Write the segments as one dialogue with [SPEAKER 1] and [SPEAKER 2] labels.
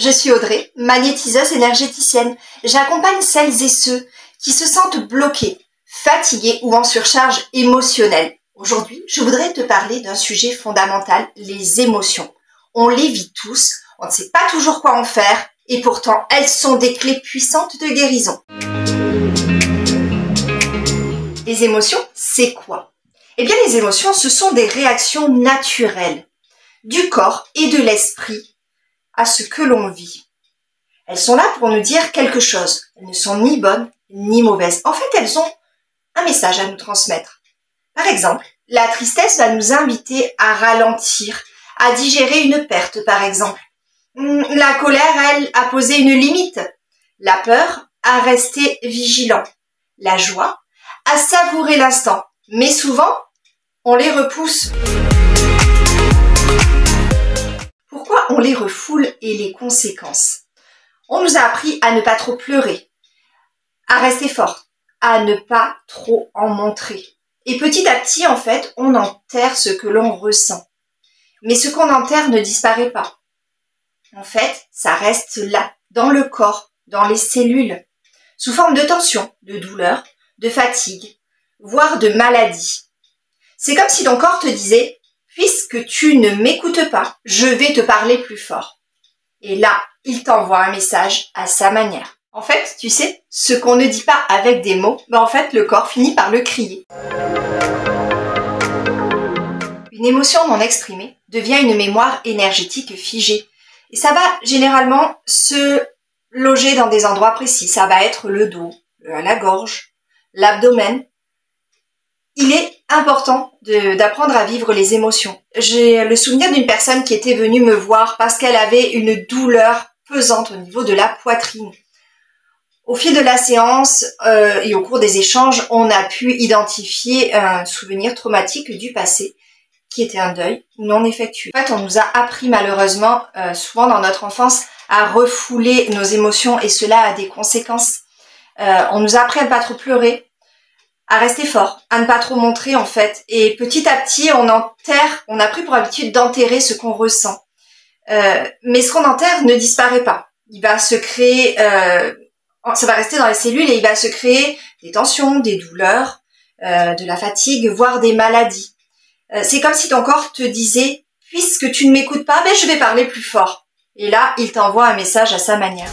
[SPEAKER 1] je suis Audrey, magnétiseuse énergéticienne. J'accompagne celles et ceux qui se sentent bloqués, fatigués ou en surcharge émotionnelle. Aujourd'hui, je voudrais te parler d'un sujet fondamental, les émotions. On les vit tous, on ne sait pas toujours quoi en faire et pourtant elles sont des clés puissantes de guérison. Les émotions, c'est quoi? Eh bien, les émotions, ce sont des réactions naturelles du corps et de l'esprit à ce que l'on vit. Elles sont là pour nous dire quelque chose. Elles ne sont ni bonnes ni mauvaises. En fait, elles ont un message à nous transmettre. Par exemple, la tristesse va nous inviter à ralentir, à digérer une perte, par exemple. La colère, elle, a posé une limite. La peur, à rester vigilant. La joie, à savourer l'instant. Mais souvent, on les repousse. Pourquoi on les refoule et les conséquences? On nous a appris à ne pas trop pleurer, à rester fort, à ne pas trop en montrer. Et petit à petit, en fait, on enterre ce que l'on ressent. Mais ce qu'on enterre ne disparaît pas. En fait, ça reste là, dans le corps, dans les cellules, sous forme de tension, de douleur, de fatigue, voire de maladie. C'est comme si ton corps te disait « Puisque tu ne m'écoutes pas, je vais te parler plus fort. » Et là, il t'envoie un message à sa manière. En fait, tu sais, ce qu'on ne dit pas avec des mots, en fait, le corps finit par le crier. Une émotion non exprimée devient une mémoire énergétique figée. Et ça va généralement se loger dans des endroits précis. Ça va être le dos, la gorge, l'abdomen. Il est important d'apprendre à vivre les émotions. J'ai le souvenir d'une personne qui était venue me voir parce qu'elle avait une douleur pesante au niveau de la poitrine. Au fil de la séance et au cours des échanges, on a pu identifier un souvenir traumatique du passé qui était un deuil non effectué. En fait, on nous a appris malheureusement, souvent dans notre enfance, à refouler nos émotions et cela a des conséquences. On nous a appris à ne pas trop pleurer, à rester fort, à ne pas trop montrer en fait. Et petit à petit, on a pris pour habitude d'enterrer ce qu'on ressent. Mais ce qu'on enterre ne disparaît pas. Il va se créer, ça va rester dans les cellules et il va se créer des tensions, des douleurs, de la fatigue, voire des maladies. C'est comme si ton corps te disait « Puisque tu ne m'écoutes pas, je vais parler plus fort. » Et là, il t'envoie un message à sa manière.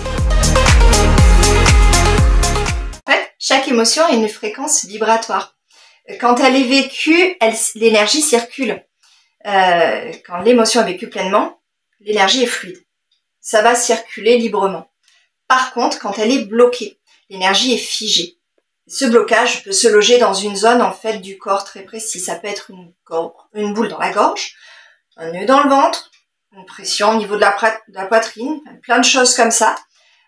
[SPEAKER 1] En fait, chaque émotion a une fréquence vibratoire. Quand elle est vécue, l'énergie circule. Quand l'émotion est vécue pleinement, l'énergie est fluide. Ça va circuler librement. Par contre, quand elle est bloquée, l'énergie est figée. Ce blocage peut se loger dans une zone en fait du corps très précis. Ça peut être une boule dans la gorge, un nœud dans le ventre, une pression au niveau de la poitrine, plein de choses comme ça.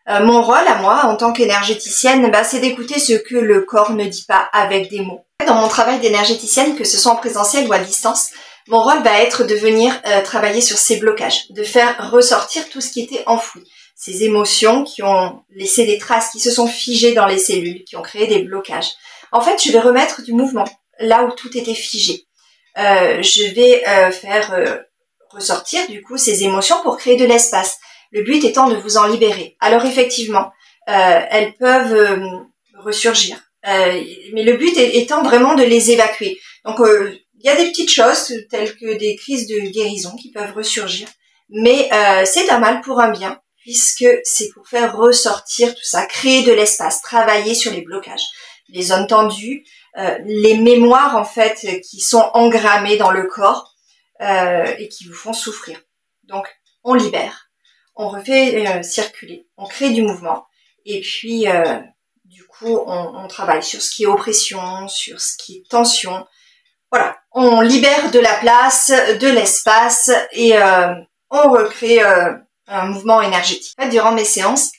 [SPEAKER 1] Mon rôle à moi, en tant qu'énergéticienne, c'est d'écouter ce que le corps ne dit pas avec des mots. Dans mon travail d'énergéticienne, que ce soit en présentiel ou à distance, mon rôle va être de venir travailler sur ces blocages, de faire ressortir tout ce qui était enfoui. Ces émotions qui ont laissé des traces, qui se sont figées dans les cellules, qui ont créé des blocages. En fait, je vais remettre du mouvement là où tout était figé. Je vais faire ressortir du coup ces émotions pour créer de l'espace. Le but étant de vous en libérer. Alors effectivement, elles peuvent ressurgir, mais le but étant vraiment de les évacuer. Donc il y a des petites choses telles que des crises de guérison qui peuvent ressurgir, mais c'est un mal pour un bien, puisque c'est pour faire ressortir tout ça, créer de l'espace, travailler sur les blocages, les zones tendues, les mémoires en fait qui sont engrammées dans le corps et qui vous font souffrir. Donc on libère, on refait circuler, on crée du mouvement et puis du coup on travaille sur ce qui est oppression, sur ce qui est tension. Voilà, on libère de la place, de l'espace et on recrée un mouvement énergétique. En fait, durant mes séances,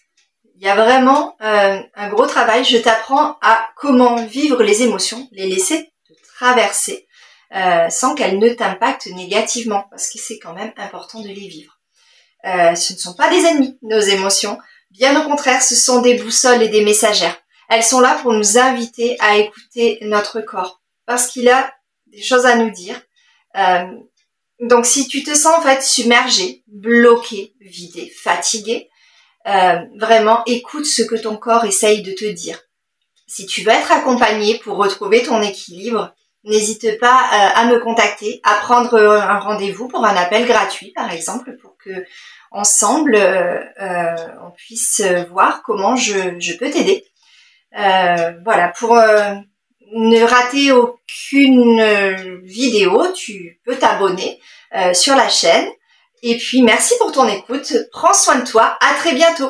[SPEAKER 1] il y a vraiment un gros travail. Je t'apprends à comment vivre les émotions, les laisser te traverser sans qu'elles ne t'impactent négativement, parce que c'est quand même important de les vivre. Ce ne sont pas des ennemis, nos émotions. Bien au contraire, ce sont des boussoles et des messagères. Elles sont là pour nous inviter à écouter notre corps, parce qu'il a des choses à nous dire. Donc si tu te sens en fait submergé, bloqué, vidé, fatigué, Vraiment, écoute ce que ton corps essaye de te dire. Si tu veux être accompagné pour retrouver ton équilibre, n'hésite pas à me contacter, à prendre un rendez-vous pour un appel gratuit, par exemple, pour que ensemble on puisse voir comment je peux t'aider. Voilà, pour ne rater aucune vidéo, tu peux t'abonner sur la chaîne. Et puis, merci pour ton écoute. Prends soin de toi. À très bientôt.